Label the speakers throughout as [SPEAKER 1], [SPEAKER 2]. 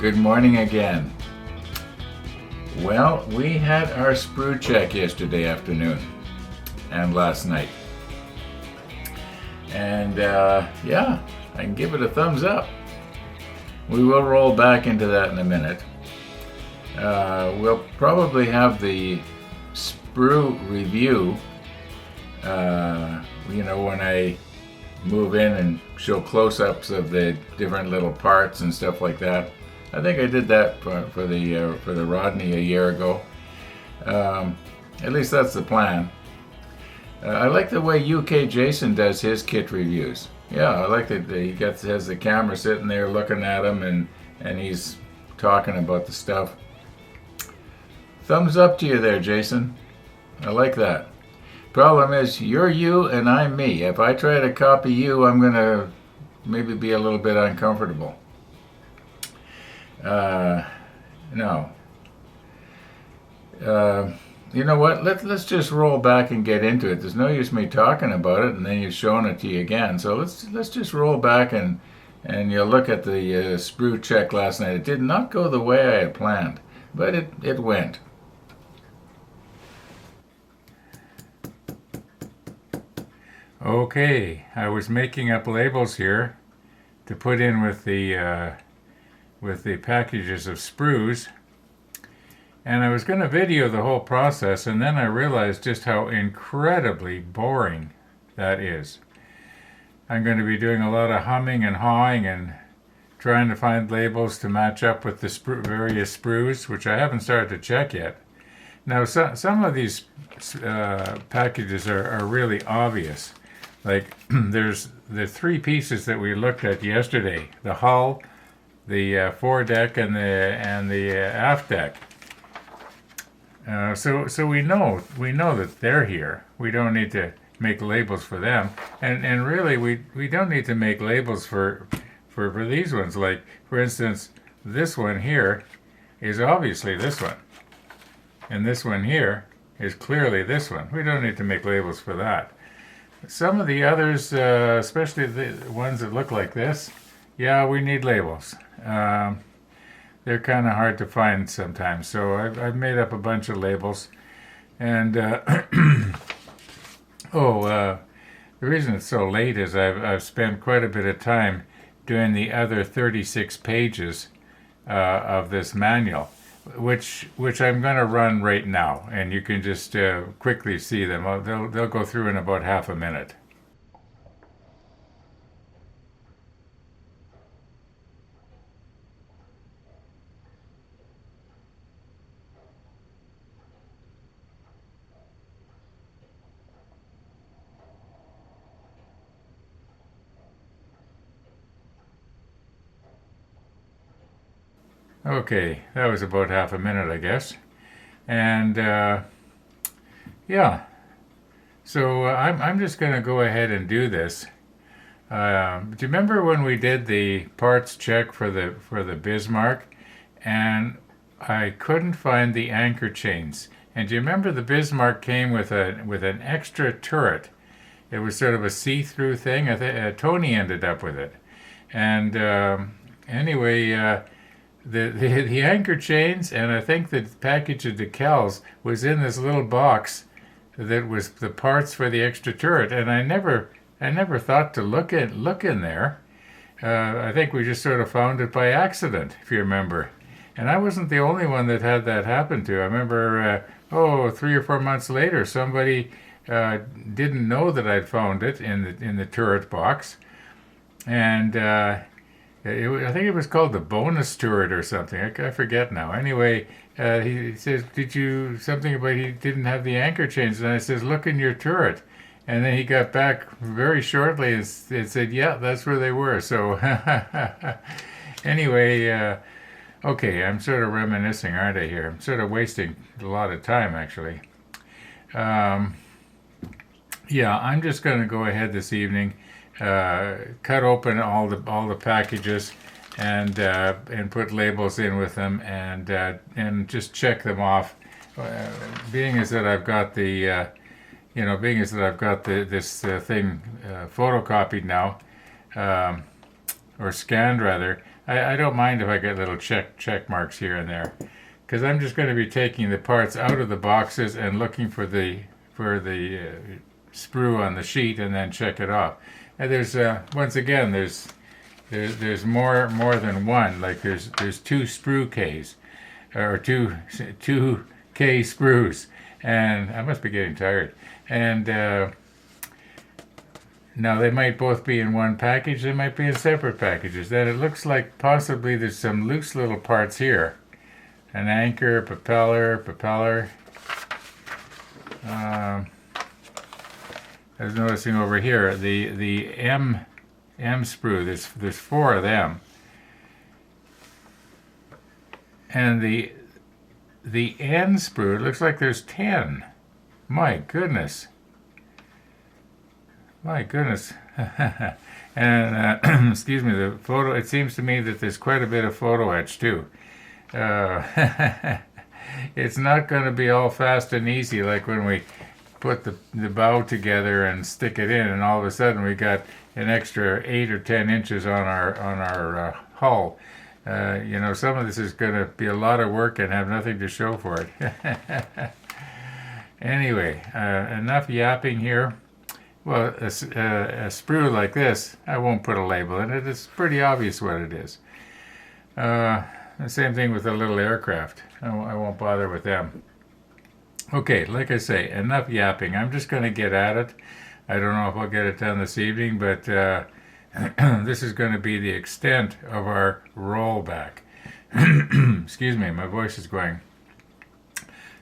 [SPEAKER 1] Good morning again. Well, we had our sprue check yesterday afternoon and last night. And yeah, I can give it a thumbs up. We will roll back into that in a minute. We'll probably have the sprue review, when I move in and show close-ups of the different little parts and stuff like that. I think I did that for the Rodney a year ago. At least that's the plan. I like the way UK Jason does his kit reviews. Yeah, I like that he has the camera sitting there looking at him and he's talking about the stuff. Thumbs up to you there, Jason. I like that. Problem is, you're you and I'm me. If I try to copy you, I'm going to maybe be a little bit uncomfortable. No. You know what? Let's just roll back and get into it. There's no use me talking about it and then you've shown it to you again. So let's just roll back and you'll look at the sprue check last night. It did not go the way I had planned, but it went. Okay, I was making up labels here to put in with the packages of sprues, and I was going to video the whole process, and then I realized just how incredibly boring that is. I'm going to be doing a lot of humming and hawing and trying to find labels to match up with the various sprues, which I haven't started to check yet. Now, some of these packages are really obvious. Like, there's the three pieces that we looked at yesterday: the hull, the foredeck, and the aft deck. So we know that they're here. We don't need to make labels for them, and really we don't need to make labels for these ones. Like, for instance, this one here is obviously this one, and this one here is clearly this one. We don't need to make labels for that. Some of the others, especially the ones that look like this, yeah, we need labels. They're kind of hard to find sometimes, so I've made up a bunch of labels. And the reason it's so late is I've spent quite a bit of time doing the other 36 pages of this manual, which I'm going to run right now, and you can just quickly see them. They'll go through in about half a minute. Okay, that was about half a minute, I guess. And yeah, so I'm just going to go ahead and do this. Do you remember when we did the parts check for the Bismarck, and I couldn't find the anchor chains? And do you remember the Bismarck came with an extra turret? It was sort of a see-through thing. Tony ended up with it, and anyway. The anchor chains, and I think the package of decals was in this little box that was the parts for the extra turret, and I never thought to look in there. I think we just sort of found it by accident, if you remember. And I wasn't the only one that had that happen to. I remember 3 or 4 months later, somebody didn't know that I'd found it in the turret box, and I think it was called the bonus turret or something. I forget now. Anyway, he says, "Did you something about he didn't have the anchor chains?" And I says, "Look in your turret." And then he got back very shortly and said, "Yeah, that's where they were." So anyway, okay, I'm sort of reminiscing, aren't I? Here, I'm sort of wasting a lot of time actually. Yeah, I'm just going to go ahead this evening. Cut open all the packages and put labels in with them and just check them off. Being as that I've got this thing photocopied now, or scanned rather, I don't mind if I get little check marks here and there, because I'm just going to be taking the parts out of the boxes and looking for the sprue on the sheet and then check it off. And there's once again there's more than one. Like there's two sprue Ks, or two K sprues, and I must be getting tired. And now they might both be in one package. They might be in separate packages. Then it looks like possibly there's some loose little parts here. An anchor, propeller. I was noticing over here the M sprue. There's four of them, and the N sprue. It looks like there's 10. My goodness. My goodness. And excuse me, the photo. It seems to me that there's quite a bit of photo etch too. It's not going to be all fast and easy like when we put the bow together and stick it in, and all of a sudden we got an extra 8 or 10 inches on our hull. You know, some of this is going to be a lot of work and have nothing to show for it. Anyway, enough yapping here. Well, a sprue like this, I won't put a label in it. It's pretty obvious what it is. The same thing with the little aircraft. I won't bother with them. Okay, like I say, enough yapping. I'm just going to get at it. I don't know if I'll get it done this evening, but this is going to be the extent of our rollback. Excuse me, my voice is going.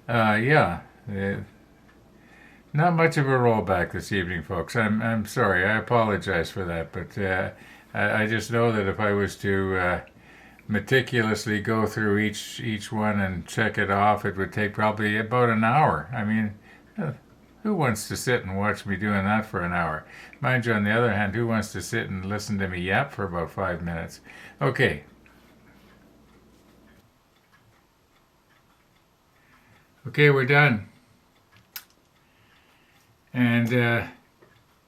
[SPEAKER 1] Yeah, not much of a rollback this evening, folks. I'm sorry. I apologize for that, but I just know that if I was to meticulously go through each one and check it off, it would take probably about an hour. I mean, who wants to sit and watch me doing that for an hour? Mind you, on the other hand, who wants to sit and listen to me yap for about 5 minutes? Okay. Okay, we're done. And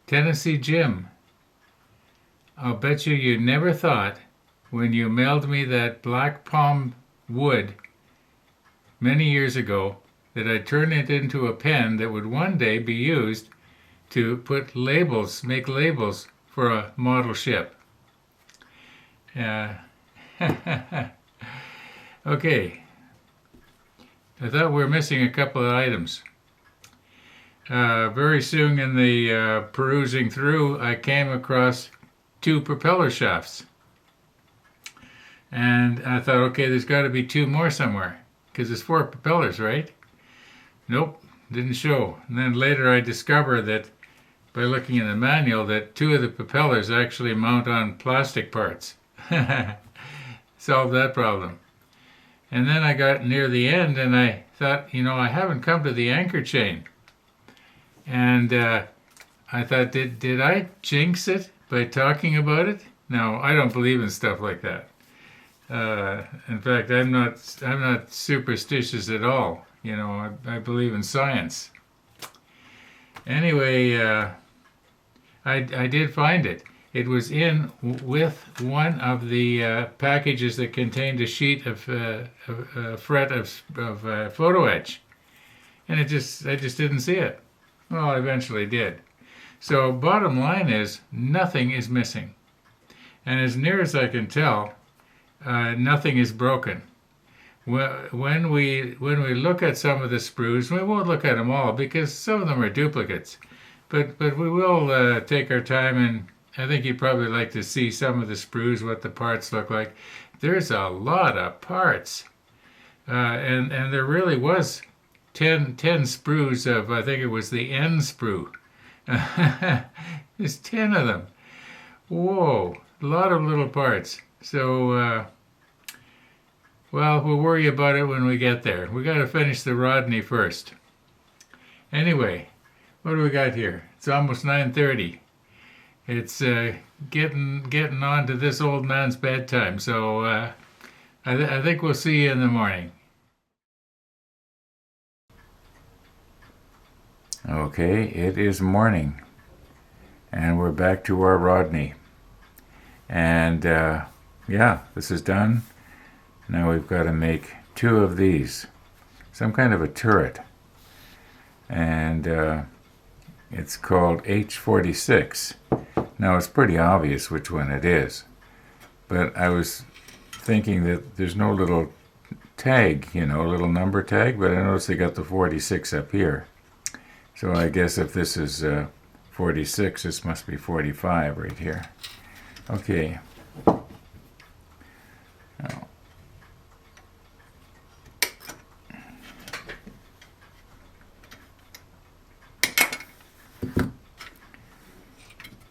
[SPEAKER 1] Tennessee Jim, I'll bet you never thought when you mailed me that black palm wood many years ago that I'd turn it into a pen that would one day be used to put labels, make labels for a model ship. Okay. I thought we were missing a couple of items. Very soon in the perusing through, I came across 2 propeller shafts. And I thought, okay, there's got to be 2 more somewhere, because there's 4 propellers, right? Nope, didn't show. And then later I discovered that, by looking in the manual, that 2 of the propellers actually mount on plastic parts. Solved that problem. And then I got near the end and I thought, you know, I haven't come to the anchor chain. And I thought, did I jinx it by talking about it? No, I don't believe in stuff like that. In fact, I'm not superstitious at all. You know, I believe in science. Anyway, I did find it. It was in with one of the packages that contained a sheet of a fret of photo etch, and I just didn't see it. Well, I eventually did. So bottom line is, nothing is missing, and as near as I can tell, nothing is broken. When we look at some of the sprues, we won't look at them all because some of them are duplicates, but we will take our time, and I think you'd probably like to see some of the sprues, what the parts look like. There's a lot of parts, and there really was 10 sprues of, I think it was the N sprue. There's 10 of them. Whoa, a lot of little parts. So, well, we'll worry about it when we get there. We got to finish the Rodney first. Anyway, what do we got here? It's almost 9:30. It's getting on to this old man's bedtime. So I think we'll see you in the morning. Okay, it is morning, and we're back to our Rodney. And, yeah, this is done. Now we've got to make 2 of these. Some kind of a turret. And it's called H46. Now it's pretty obvious which one it is. But I was thinking that there's no little tag, little number tag, but I noticed they got the 46 up here. So I guess if this is 46, this must be 45 right here. Okay. Now,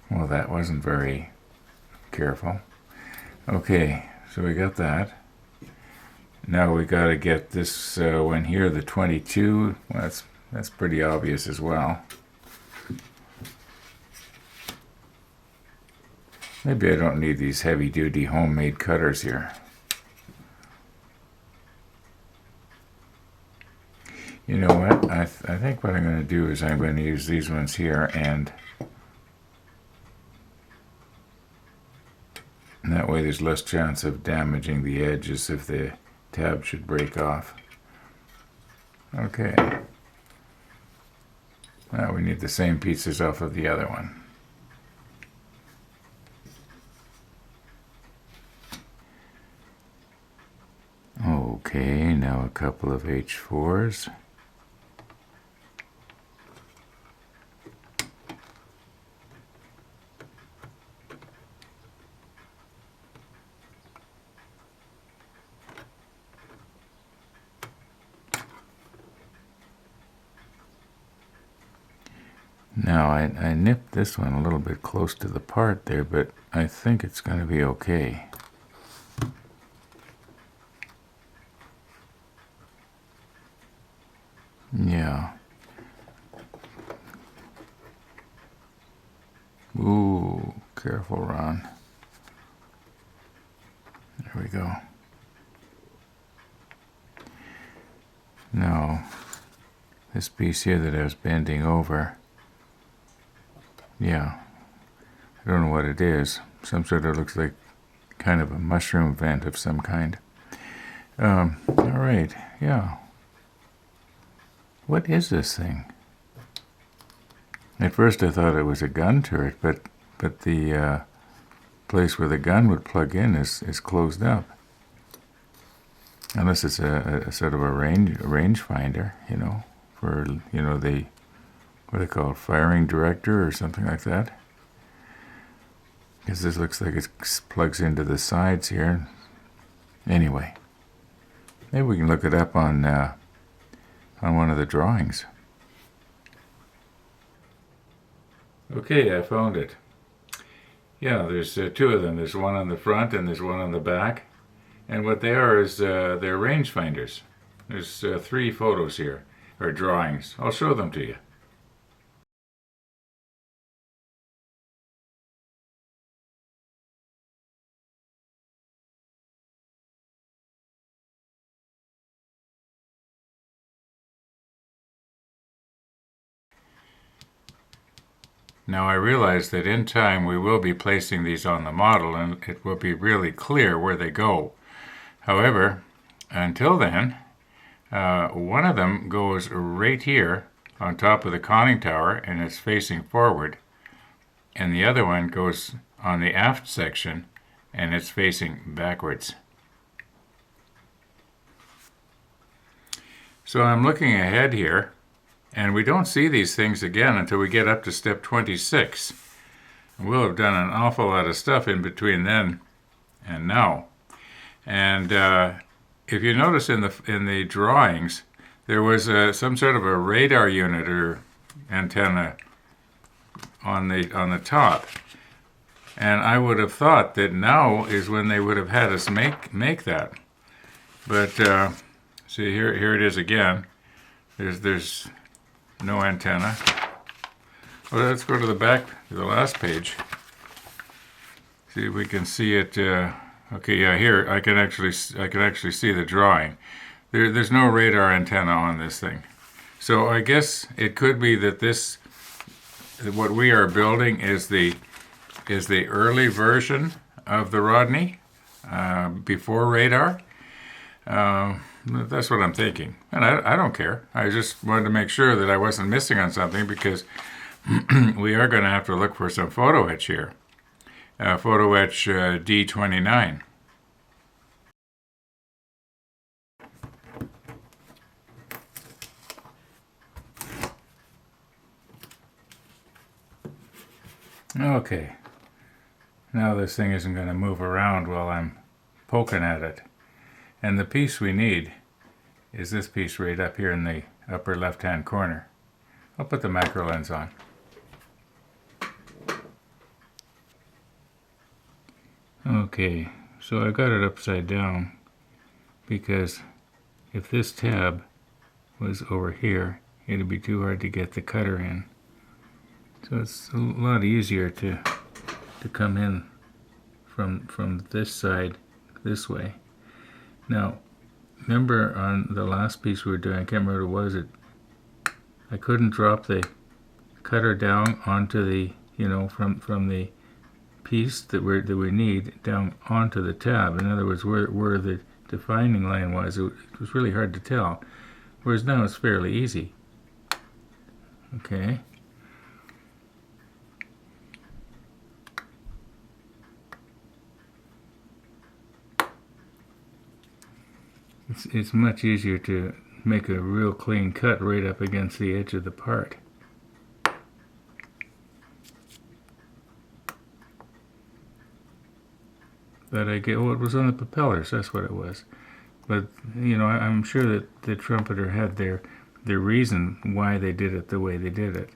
[SPEAKER 1] well, that wasn't very careful. Okay, so we got that. Now we got to get this one here, the 22. Well, that's pretty obvious as well. Maybe I don't need these heavy-duty homemade cutters here. You know what? I think what I'm going to do is I'm going to use these ones here, and that way there's less chance of damaging the edges if the tab should break off. Okay. Now we need the same pieces off of the other one. Okay, now a couple of H4s. Now I nipped this one a little bit close to the part there, but I think it's going to be okay. Yeah. Ooh, careful, Ron. There we go. Now, this piece here that I was bending over, yeah, I don't know what it is. Some sort of looks like kind of a mushroom vent of some kind. All right, yeah. What is this thing? At first I thought it was a gun turret, but the place where the gun would plug in is closed up. Unless it's a sort of a range finder, for the what do they call it, firing director or something like that. Because this looks like it plugs into the sides here. Anyway, maybe we can look it up on one of the drawings. Okay, I found it. Yeah, there's 2 of them. There's one on the front and there's one on the back. And what they are is they're rangefinders. There's 3 photos here, or drawings. I'll show them to you. Now I realize that in time we will be placing these on the model and it will be really clear where they go. However, until then, one of them goes right here on top of the conning tower and it's facing forward, and the other one goes on the aft section and it's facing backwards. So I'm looking ahead here, and we don't see these things again until we get up to step 26. We'll have done an awful lot of stuff in between then and now. And if you notice in the drawings, there was some sort of a radar unit or antenna on the top. And I would have thought that now is when they would have had us make that. But see, here it is again. There's no antenna. Well, let's go to the back, to the last page. See if we can see it. Okay, yeah, here I can actually see the drawing. There's no radar antenna on this thing. So I guess it could be that what we are building is the early version of the Rodney, before radar. That's what I'm thinking. And I don't care. I just wanted to make sure that I wasn't missing on something because we are going to have to look for some photo etch here. Photo etch D29. Okay. Now this thing isn't going to move around while I'm poking at it. And the piece we need is this piece right up here in the upper left-hand corner. I'll put the macro lens on. Okay, so I got it upside down because if this tab was over here, it'd be too hard to get the cutter in. So it's a lot easier to come in from this side this way. Now, remember on the last piece we were doing, I can't remember what it was, I couldn't drop the cutter down onto the, from the piece that we need down onto the tab. In other words, where the defining line was, it was really hard to tell. Whereas now it's fairly easy. Okay. It's much easier to make a real clean cut right up against the edge of the part. But I get, it was on the propellers, that's what it was. But, I'm sure that the Trumpeter had their reason why they did it the way they did it.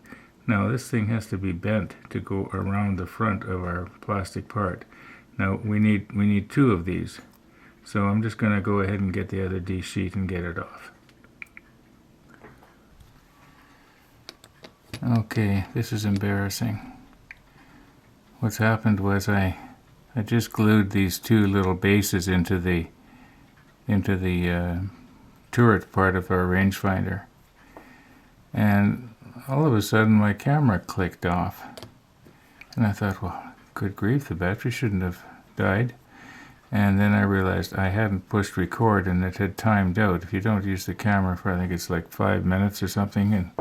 [SPEAKER 1] Now, this thing has to be bent to go around the front of our plastic part. Now, we need two of these. So I'm just going to go ahead and get the other D sheet and get it off. Okay, this is embarrassing. What's happened was I just glued these two little bases into the turret part of our rangefinder, and all of a sudden my camera clicked off, and I thought, well, good grief, the battery shouldn't have died. And then I realized I hadn't pushed record and it had timed out. If you don't use the camera for, I think it's like 5 minutes or something, and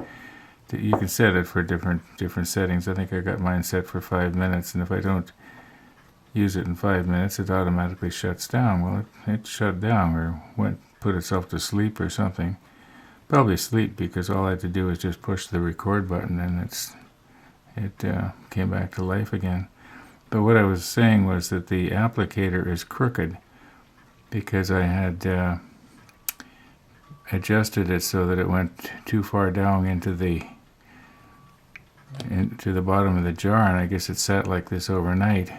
[SPEAKER 1] you can set it for different settings. I think I got mine set for 5 minutes, and if I don't use it in 5 minutes, it automatically shuts down. Well, it shut down or put itself to sleep or something. Probably sleep, because all I had to do was just push the record button and it came back to life again. But what I was saying was that the applicator is crooked because I had adjusted it so that it went too far down into the bottom of the jar, and I guess it sat like this overnight.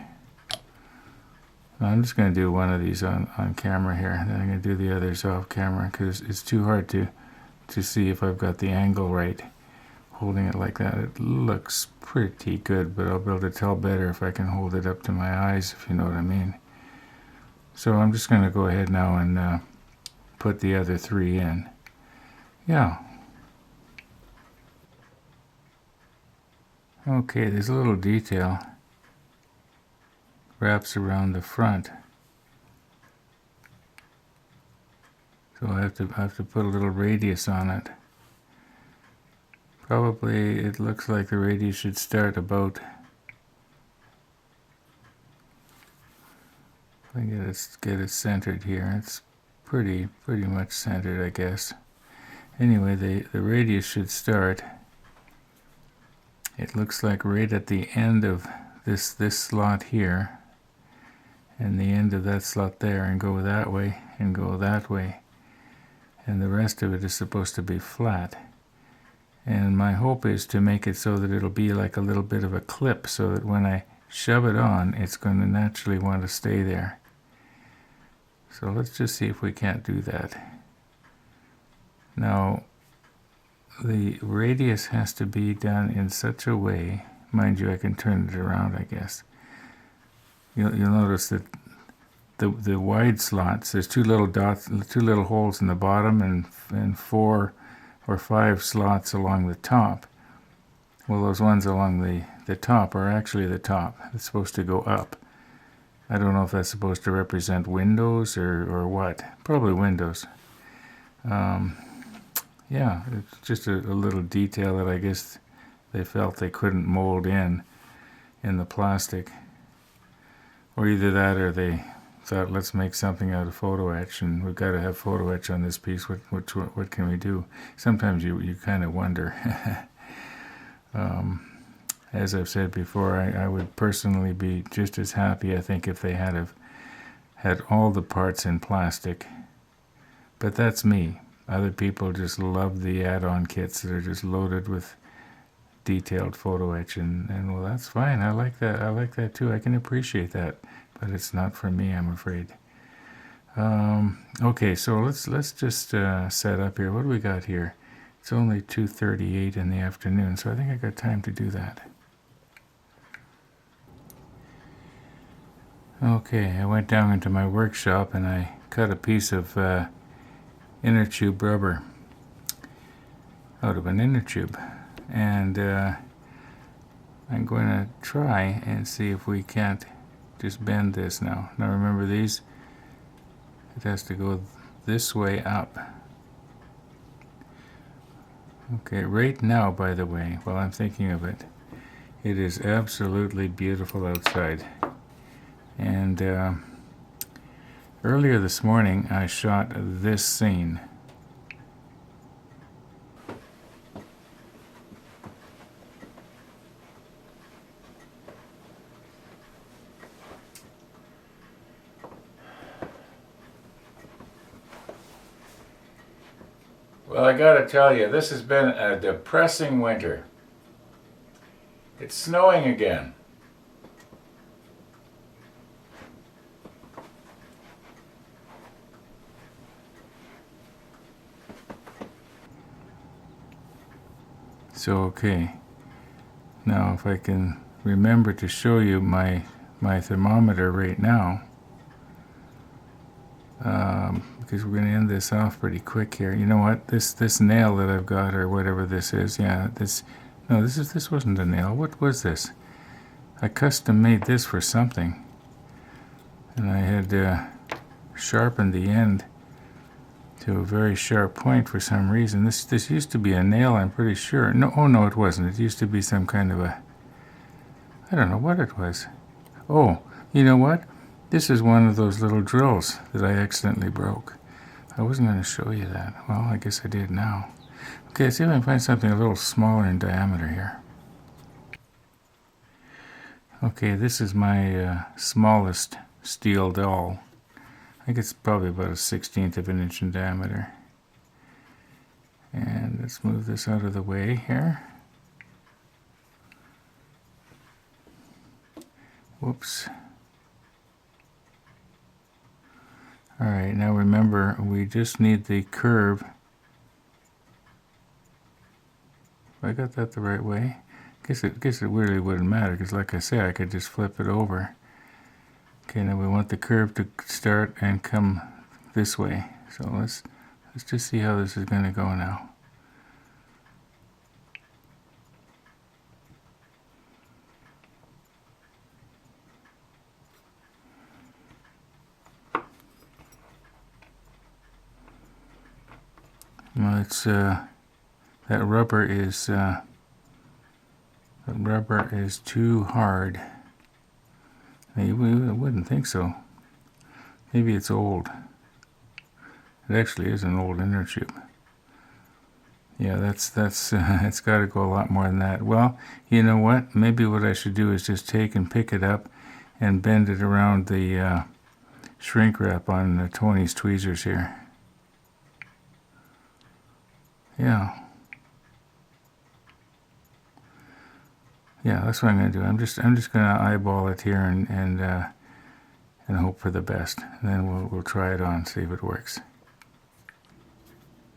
[SPEAKER 1] I'm just going to do one of these on camera here, and then I'm going to do the others off camera because it's too hard to see if I've got the angle right. Holding it like that, it looks pretty good, but I'll be able to tell better if I can hold it up to my eyes, if you know what I mean. So I'm just going to go ahead now and put the other three in. Yeah. Okay, there's a little detail. Wraps around the front. So I have to put a little radius on it. Probably it looks like the radius should start about, if I get it centered here. It's pretty much centered, I guess. Anyway, the radius should start, it looks like right at the end of this slot here, and the end of that slot there, and go that way and go that way, and the rest of it is supposed to be flat. And my hope is to make it so that it'll be like a little bit of a clip, so that when I shove it on, it's going to naturally want to stay there. So let's just see if we can't do that. Now, the radius has to be done in such a way, mind you, I can turn it around, I guess. You'll notice that the wide slots, there's two little dots, two little holes in the bottom, and 4 or 5 slots along the top. Well, those ones along the top are actually the top. It's supposed to go up. I don't know if that's supposed to represent windows or what. Probably windows. Yeah, it's just a little detail that I guess they felt they couldn't mold in the plastic. Or either that or they thought, let's make something out of photo etch, and we've got to have photo etch on this piece. What can we do? Sometimes you kind of wonder. As I've said before, I would personally be just as happy, I think, if they had all the parts in plastic. But that's me. Other people just love the add-on kits that are just loaded with detailed photo etch, and well, that's fine. I like that. I like that too. I can appreciate that, but it's not for me, I'm afraid. Okay, so let's just set up here. What do we got here? It's only 2:38 in the afternoon, so I think I got time to do that. Okay, I went down into my workshop and I cut a piece of inner tube rubber out of an inner tube, and I'm going to try and see if we can't just bend this now. Now remember these, it has to go this way up. Okay, right now, by the way, while I'm thinking of it, it is absolutely beautiful outside. And earlier this morning I shot this scene. Well, I gotta tell you, this has been a depressing winter. It's snowing again. So, okay, now if I can remember to show you my thermometer right now, because we're going to end this off pretty quick here. You know what? This nail that I've got, or whatever this is, yeah, this wasn't a nail. What was this? I custom made this for something, and I had sharpened the end to a very sharp point for some reason. This used to be a nail, I'm pretty sure. No, oh no, it wasn't. It used to be some kind of a, I don't know what it was. Oh, you know what? This is one of those little drills that I accidentally broke. I wasn't going to show you that. Well, I guess I did now. Okay, let's see if I can find something a little smaller in diameter here. Okay, this is my smallest steel dowel. I think it's probably about 1/16 of an inch in diameter. And let's move this out of the way here. Whoops. Alright, now remember, we just need the curve. I got that the right way? Guess it really wouldn't matter, because like I say, I could just flip it over. Okay, now we want the curve to start and come this way. So let's just see how this is going to go now. Well, it's that rubber is too hard. I wouldn't think so. Maybe it's old. It actually is an old inner tube. Yeah, that's it's got to go a lot more than that. Well, you know what? Maybe what I should do is just take and pick it up and bend it around the shrink wrap on Tony's tweezers here. Yeah. Yeah, that's what I'm going to do. I'm just going to eyeball it here and hope for the best. And then we'll try it on, see if it works.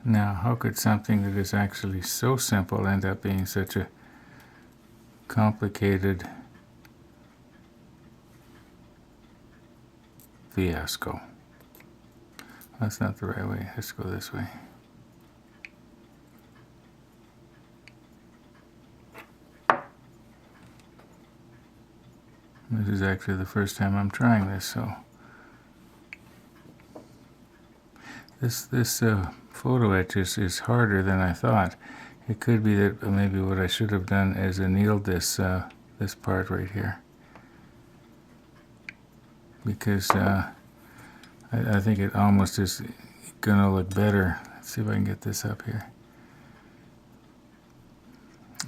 [SPEAKER 1] Now, how could something that is actually so simple end up being such a complicated fiasco? That's not the right way. Let's go this way. This is actually the first time I'm trying this, so this photo etch is harder than I thought. It could be that maybe what I should have done is annealed this this part right here, because I think it almost is gonna look better. Let's see if I can get this up here.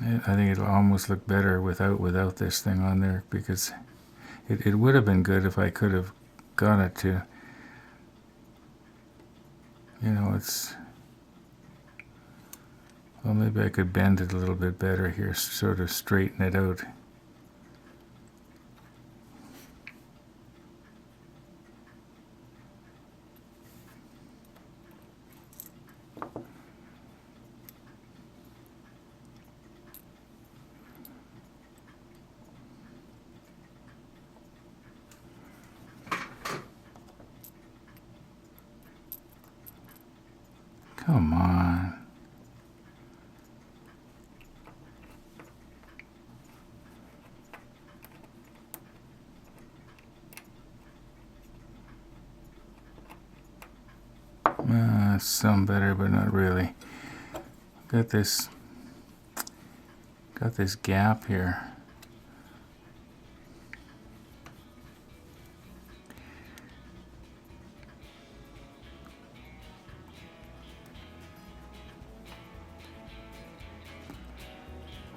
[SPEAKER 1] I think it'll almost look better without this thing on there, because it would have been good if I could have got it to, you know, it's, well, maybe I could bend it a little bit better here, sort of straighten it out. Come on. Some better, but not really. Got this gap here.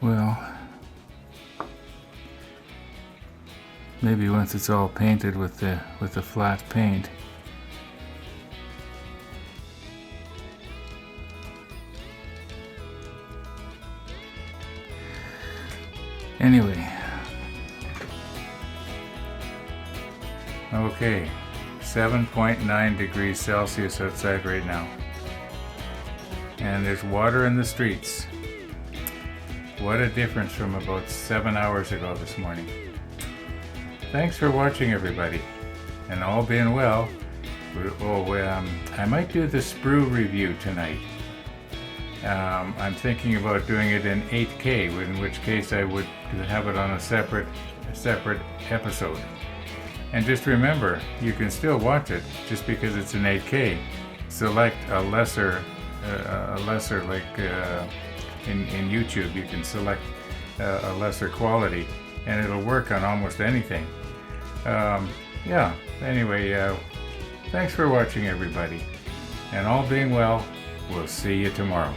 [SPEAKER 1] Well, maybe once it's all painted with the flat paint. Anyway, okay, 7.9 degrees Celsius outside right now, and there's water in the streets. What a difference from about 7 hours ago this morning. Thanks for watching, everybody, and all being well, I might do the sprue review tonight. I'm thinking about doing it in 8K, in which case I would have it on a separate episode. And just remember, you can still watch it just because it's in 8K. Select a lesser like in YouTube, you can select a lesser quality, and it'll work on almost anything. Yeah. Anyway, thanks for watching, everybody, and all being well, we'll see you tomorrow.